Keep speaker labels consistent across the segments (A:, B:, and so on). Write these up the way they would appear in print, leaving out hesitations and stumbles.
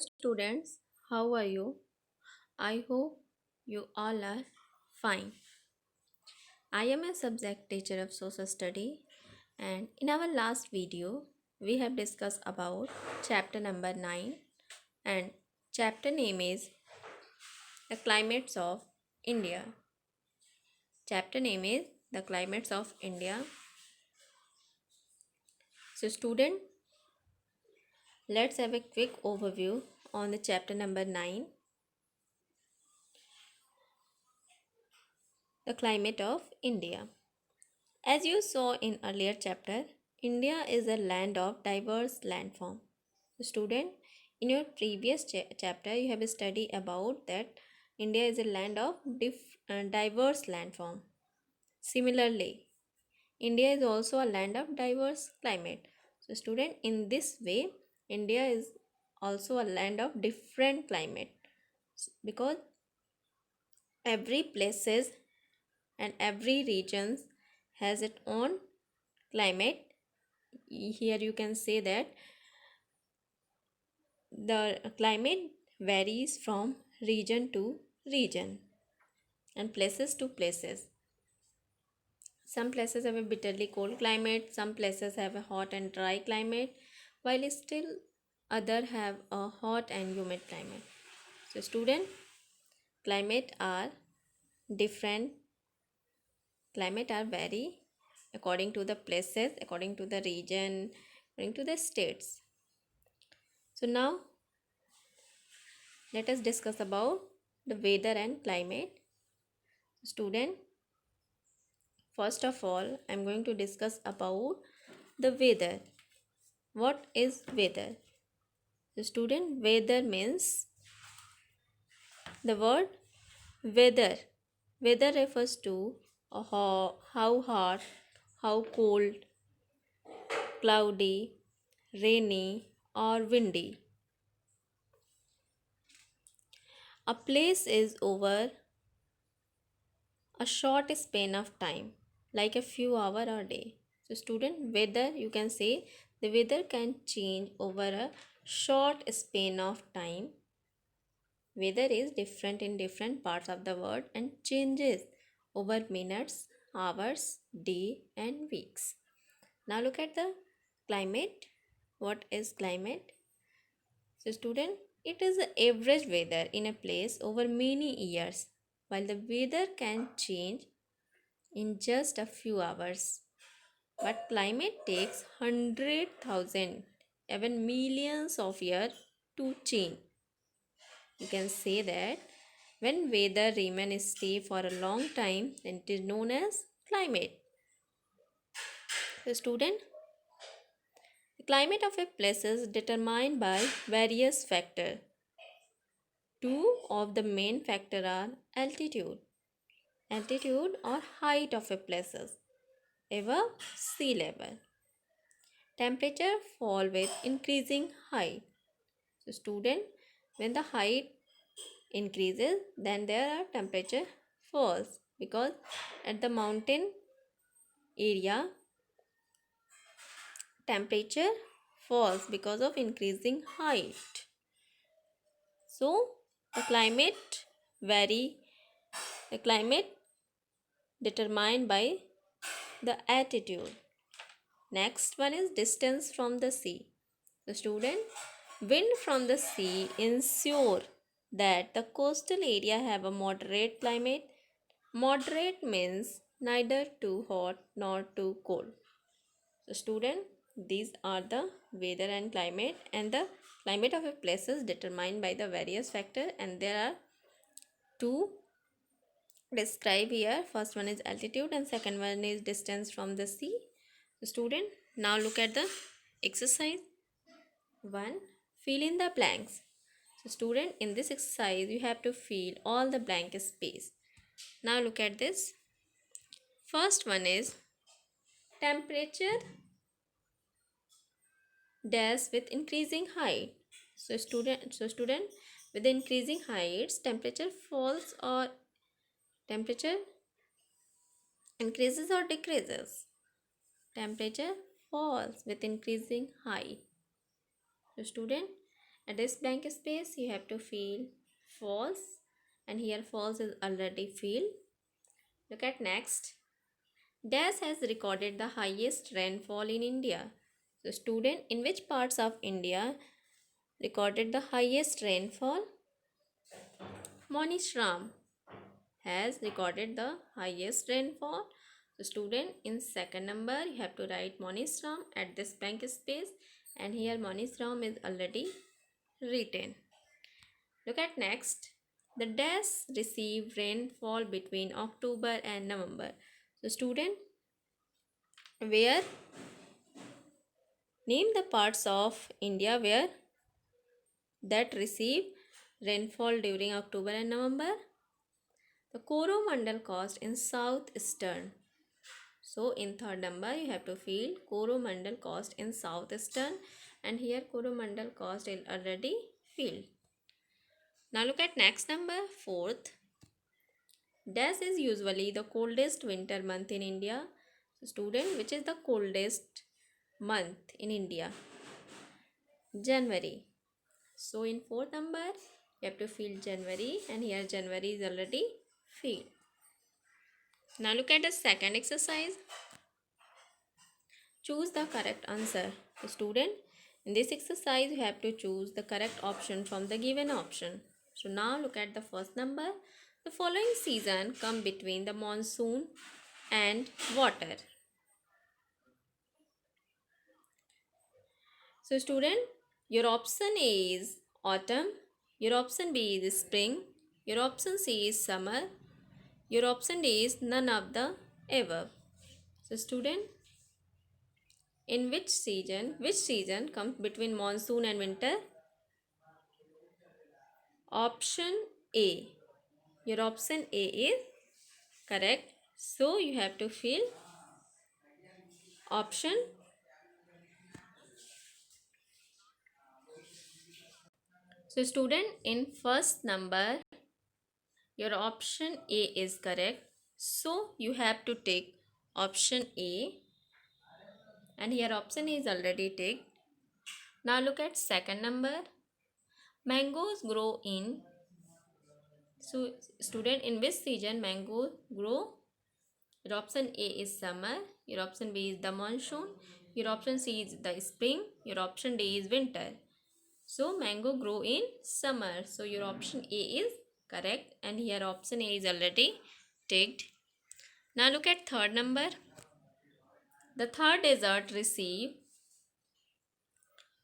A: Students, how are you? I hope you all are fine. I am a subject teacher of social study, and in our last video we have discussed about chapter number 9, and chapter name is The Climates of India. Chapter name is The Climates of India. So student, let's have a quick overview on the chapter number 9, The Climate of India. As you saw in earlier chapter, India is a land of diverse landform. Student, in your previous chapter, you have studied about that India is a land of diverse landform. Similarly, India is also a land of diverse climate. So, student, in this way, India is also a land of different climate because every places and every regions has its own climate. Here you can say that the climate varies from region to region and places to places. Some places have a bitterly cold climate, some places have a hot and dry climate, while still other have a hot and humid climate. So student, climate are different, climate are vary according to the places, according to the region, according to the states. So now let us discuss about the weather and climate. Student, first of all, I am going to discuss about the weather. What is weather? The student, weather means the word weather. Weather refers to how hot, how cold, cloudy, rainy, or windy a place is over a short span of time, like a few hours or day. So, student, weather, you can say the weather can change over a short span of time. Weather is different in different parts of the world and changes over minutes, hours, day, and weeks. Now look at the climate. What is climate? So, student, it is the average weather in a place over many years, while the weather can change in just a few hours. But climate takes 100,000, even millions of years to change. You can say that when weather remains stay for a long time, then it is known as climate. So student, the climate of a place is determined by various factors. Two of the main factors are altitude or height of a places above sea level. Temperature fall with increasing height. So student, when the height increases, then there are temperature falls because at the mountain area temperature falls because of increasing height. So the climate vary, the climate determined by the altitude. Next one is distance from the sea. The student, wind from the sea ensure that the coastal area have a moderate climate. Moderate means neither too hot nor too cold. So student, these are the weather and climate, and the climate of a place is determined by the various factors, and there are two described here. First one is altitude and second one is distance from the sea. So student, now look at the exercise 1. Fill in the blanks. So student, in this exercise you have to fill all the blank space. Now look at this. First one is temperature dash with increasing height. So student, with increasing heights temperature falls or temperature increases or decreases. Temperature falls with increasing height. So student, At this blank space, you have to fill false, and here false is already filled. Look at next. Dash has recorded the highest rainfall in India. So student, in which parts of India recorded the highest rainfall? Monish Ram has recorded the highest rainfall. So student, in second number you have to write Monish Ram at this blank space, and here Monish Ram is already written. Look at next. The dash receive rainfall between October and November. So student, where name the parts of India where that receive rainfall during October and November. The Coromandel coast in southeastern. So in third number you have to fill Coromandel coast in southeastern, and here Coromandel coast is already filled. Now look at next number, fourth. Dash is usually the coldest winter month in India. So student, which is the coldest month in India? January. So in fourth number you have to fill January, and here January is already filled. Now look at the second exercise. Choose the correct answer. So student, in this exercise you have to choose the correct option from the given option. So now look at the first number. The following season come between the monsoon and water. So student, your option A is autumn, your option B is spring, your option C is summer, your option D is none of the above. So student, in which season comes between monsoon and winter? Option A. Your option A is correct. So you have to fill option. So student, in first number your option A is correct. So you have to take option A, and here option A is already ticked. Now look at second number. Mangoes grow in. So student, in which season mango grow? Your option A is summer, your option B is the monsoon, your option C is the spring, your option D is winter. So mango grow in summer. So your option A is correct, and here option A is already ticked. Now look at third number. The third desert receive.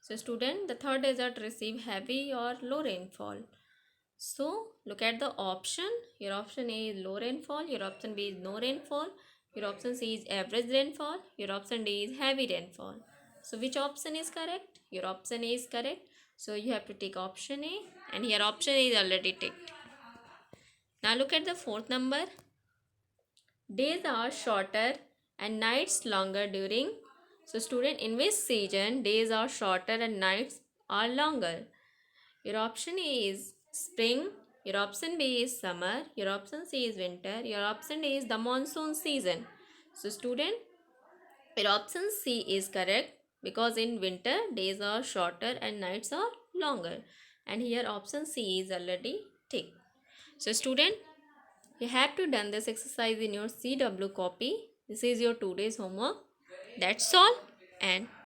A: So student, the third desert receive heavy or low rainfall. So look at the option. Your option A is low rainfall, your option B is no rainfall, your option C is average rainfall, your option D is heavy rainfall. So which option is correct? Your option A is correct. So you have to take option A, and here option A is already ticked. Now look at the fourth number. Days are shorter and nights longer during. So student, in which season days are shorter and nights are longer? Your option A is spring, your option B is summer, your option C is winter, your option D is the monsoon season. So student, your option C is correct, because in winter days are shorter and nights are longer, and here option C is already ticked. So student, you have to done this exercise in your CW copy. This is your today's homework. That's all, and